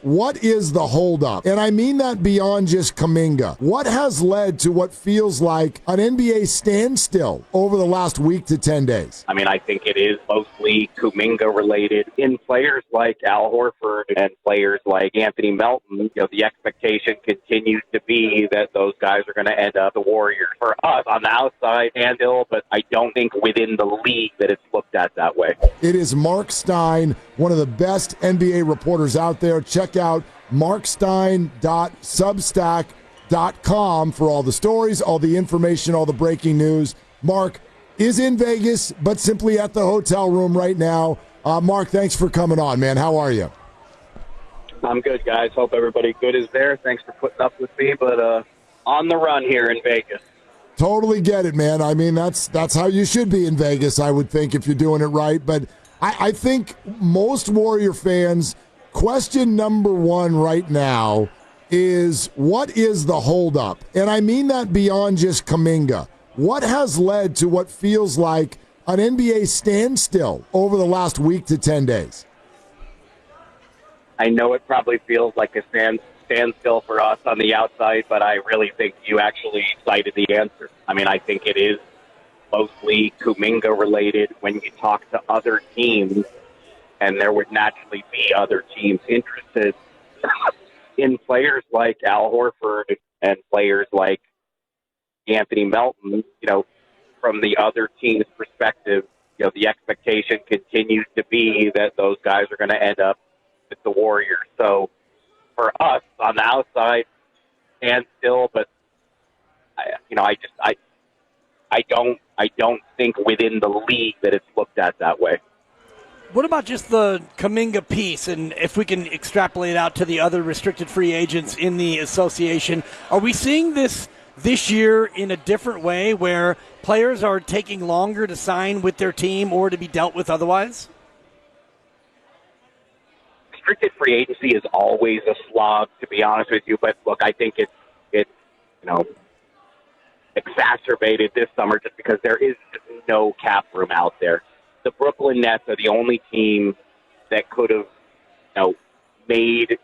What is the holdup? And I mean that beyond just Kuminga. What has led to what feels like an NBA standstill over the last week to 10 days? I mean, I think it is mostly Kuminga related. In players like Al Horford and players like Anthony Melton, the expectation continues to be that those guys are going to end up the Warriors. For us, on the outside, Standstill, but I don't think within the league that it's looked at that way. It is Marc Stein, one of the best NBA reporters out there. Check out markstein.substack.com for all the stories, all the information, all the breaking news. Marc is in Vegas, but simply at the hotel room right now. Marc, thanks for coming on, man. How are you? I'm good, guys. Hope everybody good is there. Thanks for putting up with me, but on the run here in Vegas. Totally get it, man. I mean, that's how you should be in Vegas, I would think, if you're doing it right. But I think most Warrior fans, question number one right now is, what is the holdup? And I mean that beyond just Kuminga. What has led to what feels like an NBA standstill over the last week to 10 days? I know it probably feels like a standstill for us on the outside, but I really think you actually cited the answer. I mean, I think it is mostly Kuminga related. When you talk to other teams, and there would naturally be other teams interested in players like Al Horford and players like Anthony Melton, from the other team's perspective, the expectation continues to be that those guys are going to end up with the Warriors. So for us on the outside, and still, but I don't think within the league that it's looked at that way. What about just the Kuminga piece, and if we can extrapolate out to the other restricted free agents in the association? Are we seeing this year in a different way where players are taking longer to sign with their team or to be dealt with otherwise? Restricted free agency is always a slog, to be honest with you. But look, I think it's exacerbated this summer just because there is just no cap room out there. The Brooklyn Nets are the only team that could have, made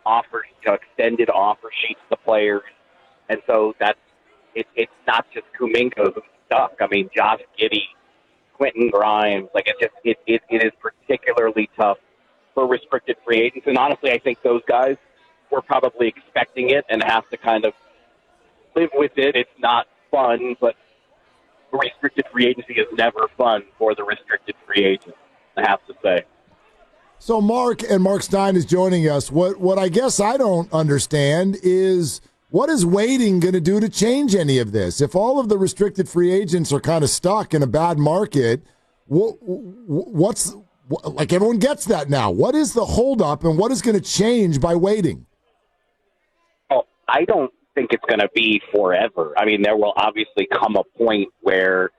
offers, extended offer sheets to players, and so it's not just Kuminga who's stuck. I mean, Josh Giddey, Quentin Grimes, it is particularly tough for restricted free agents. And honestly, I think those guys were probably expecting it and have to kind of live with it. It's not fun, but restricted free agency is never fun for the restricted free agent, I have to say. So Marc Stein is joining us. What I guess I don't understand is, what is waiting going to do to change any of this? If all of the restricted free agents are kind of stuck in a bad market, what's like, everyone gets that now. What is the holdup, and what is going to change by waiting? Well, I don't think it's going to be forever. I mean, there will obviously come a point where,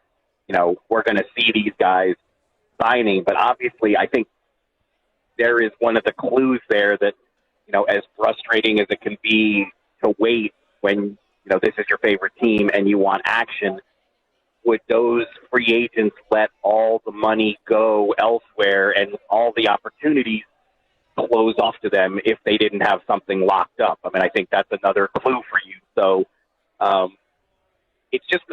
we're going to see these guys signing, but obviously I think there is one of the clues there that, as frustrating as it can be to wait when, this is your favorite team and you want action, would those free agents let all the money go elsewhere and all the opportunities close off to them if they didn't have something locked up? I mean, I think that's another clue for you. So it's just,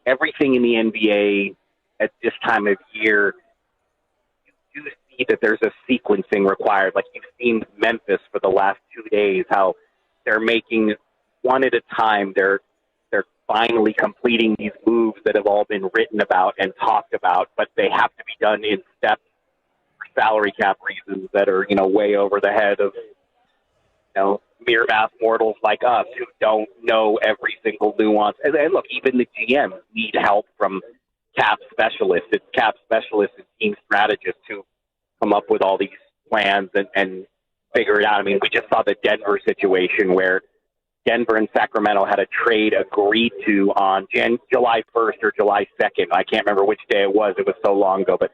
everything in the NBA at this time of year, you do see that there's a sequencing required. Like you've seen Memphis for the last 2 days, how they're making one at a time. They're finally completing these moves that have all been written about and talked about, but they have to be done in steps for salary cap reasons that are, way over the head of, mere math mortals like us who don't know every single nuance. And look, even the GMs need help from cap specialists. It's cap specialists and team strategists who come up with all these plans and figure it out. I mean, we just saw the Denver situation where Denver and Sacramento had a trade agreed to on July 1st or July 2nd. I can't remember which day it was. It was so long ago. But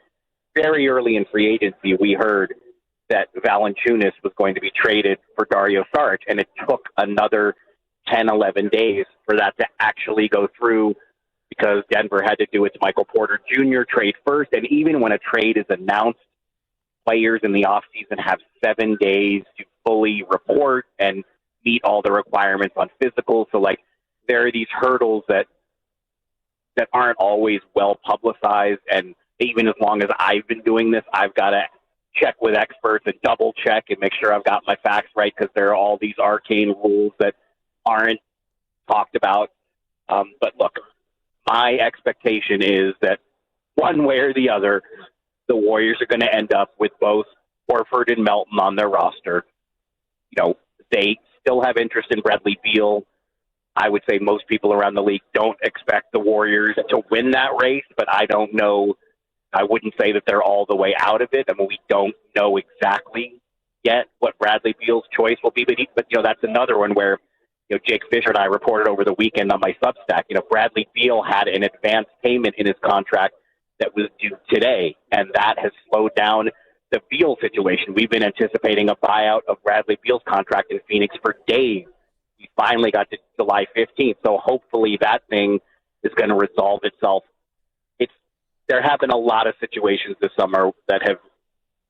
very early in free agency, we heard that Valanciunas was going to be traded for Dario Saric, and it took another 10, 11 days for that to actually go through because Denver had to do its Michael Porter Jr. trade first. And even when a trade is announced, players in the offseason have 7 days to fully report and meet all the requirements on physicals. So, like, there are these hurdles that aren't always well publicized. And even as long as I've been doing this, I've got to check with experts and double check and make sure I've got my facts right, because there are all these arcane rules that aren't talked about. But look, my expectation is that one way or the other, the Warriors are going to end up with both Horford and Melton on their roster. You know, they still have interest in Bradley Beal. I would say most people around the league don't expect the Warriors to win that race, but I don't know. I wouldn't say that they're all the way out of it. I mean, we don't know exactly yet what Bradley Beal's choice will be, but you know, that's another one where, you know, Jake Fisher and I reported over the weekend on my Substack. You know, Bradley Beal had an advance payment in his contract that was due today, and that has slowed down the Beal situation. We've been anticipating a buyout of Bradley Beal's contract in Phoenix for days. We finally got to July 15th, so hopefully that thing is going to resolve itself. There have been a lot of situations this summer that have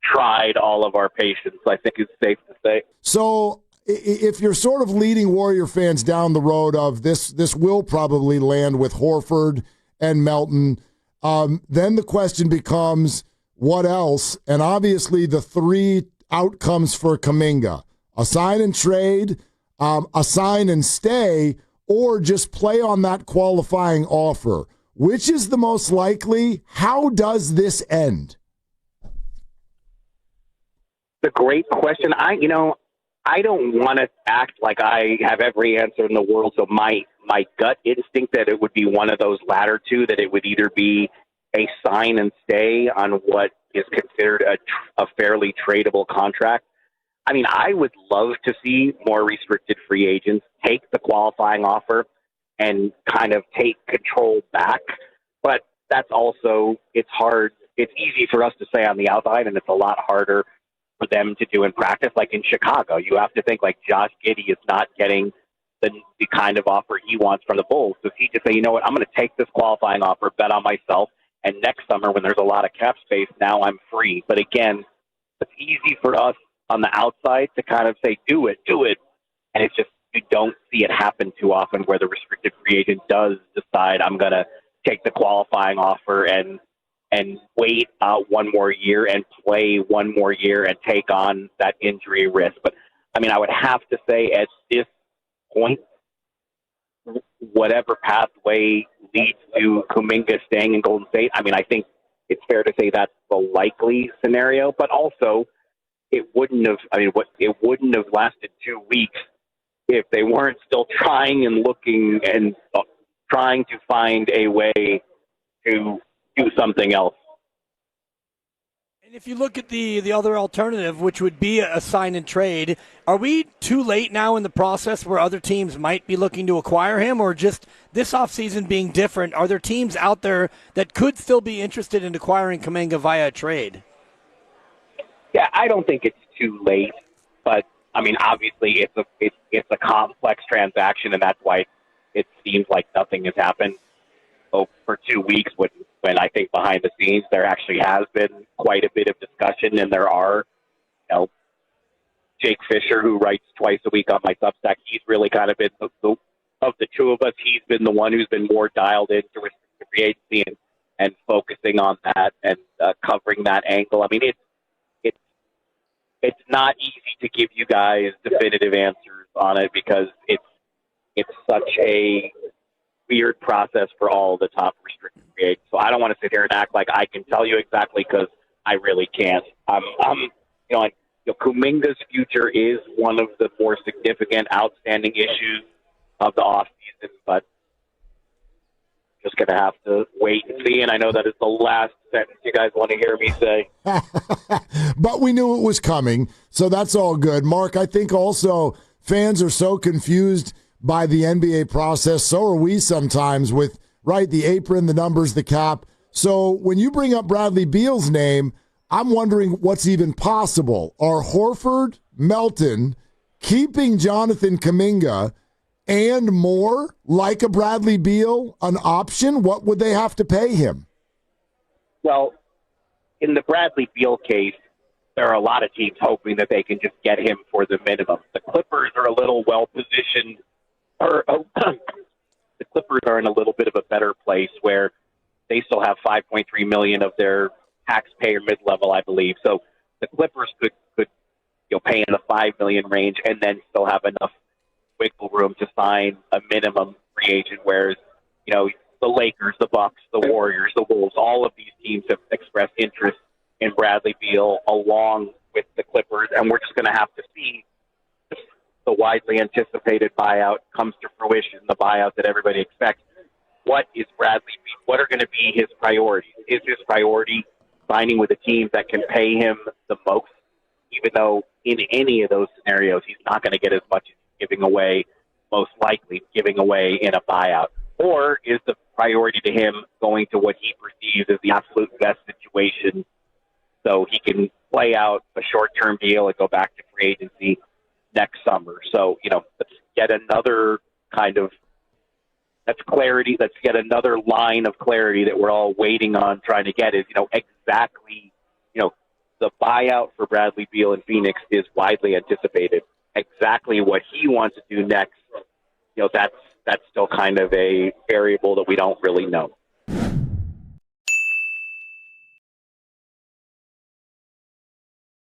tried all of our patience, I think it's safe to say. So if you're sort of leading Warrior fans down the road of this will probably land with Horford and Melton, then the question becomes, what else? And obviously the three outcomes for Kuminga: a sign and trade, a sign and stay, or just play on that qualifying offer. Which is the most likely? How does this end? It's a great question. I don't want to act like I have every answer in the world. So my gut instinct that it would be one of those latter two, that it would either be a sign and stay on what is considered a fairly tradable contract. I mean, I would love to see more restricted free agents take the qualifying offer and kind of take control back. But that's also, it's hard. It's easy for us to say on the outside, and it's a lot harder for them to do in practice. Like in Chicago, you have to think like Josh Giddey is not getting the kind of offer he wants from the Bulls. So he just say, you know what, I'm going to take this qualifying offer, bet on myself, and next summer when there's a lot of cap space, now I'm free. But again, it's easy for us on the outside to kind of say, do it. And it's just, you don't see it happen too often where the restricted free agent does decide, I'm going to take the qualifying offer and wait out one more year and play one more year and take on that injury risk. But, I mean, I would have to say at this point, whatever pathway leads to Kuminga staying in Golden State, I mean, I think it's fair to say that's the likely scenario. But also, it wouldn't have lasted 2 weeks if they weren't still trying and looking and trying to find a way to do something else. And if you look at the other alternative, which would be a sign and trade, are we too late now in the process where other teams might be looking to acquire him, or just this offseason being different? Are there teams out there that could still be interested in acquiring Kuminga via a trade? Yeah, I don't think it's too late, but I mean, obviously, it's a complex transaction, and that's why it seems like nothing has happened for 2 weeks. When I think behind the scenes there actually has been quite a bit of discussion, and there are, you know, Jake Fisher, who writes twice a week on my Substack, he's really kind of been of the two of us, he's been the one who's been more dialed into restricted free agency and focusing on that and covering that angle. I mean, it's not easy to give you guys definitive answers on it because it's such a weird process for all the top restricted free agents. So I don't want to sit here and act like I can tell you exactly because I really can't. Kuminga's future is one of the more significant, outstanding issues of the offseason, but just going to have to wait and see. And I know that is the last sentence you guys want to hear me say. But we knew it was coming, so that's all good. Mark, I think also fans are so confused by the NBA process. So are we sometimes with, right, the apron, the numbers, the cap. So when you bring up Bradley Beal's name, I'm wondering what's even possible. Are Horford, Melton, keeping Jonathan Kuminga, and more, like a Bradley Beal, an option? What would they have to pay him? Well, in the Bradley Beal case, there are a lot of teams hoping that they can just get him for the minimum. The Clippers are a little well-positioned, or the Clippers are in a little bit of a better place where they still have $5.3 million of their taxpayer mid-level, I believe. So the Clippers could pay in the $5 million range and then still have enough wiggle room to sign a minimum free agent, whereas, the Lakers, the Bucks, the Warriors, the Wolves, all of these teams have expressed interest in Bradley Beal along with the Clippers, and we're just going to have to see if the widely anticipated buyout comes to fruition, the buyout that everybody expects. What is Bradley Beal? What are going to be his priorities? Is his priority signing with a team that can pay him the most, even though in any of those scenarios he's not going to get as much as giving away, most likely giving away in a buyout? Or is the priority to him going to what he perceives as the absolute best situation so he can play out a short-term deal and go back to free agency next summer? So, let's get another that's clarity. Let's get another line of clarity that we're all waiting on trying to get is, exactly, the buyout for Bradley Beal in Phoenix is widely anticipated. Exactly what he wants to do next, that's still kind of a variable that we don't really know.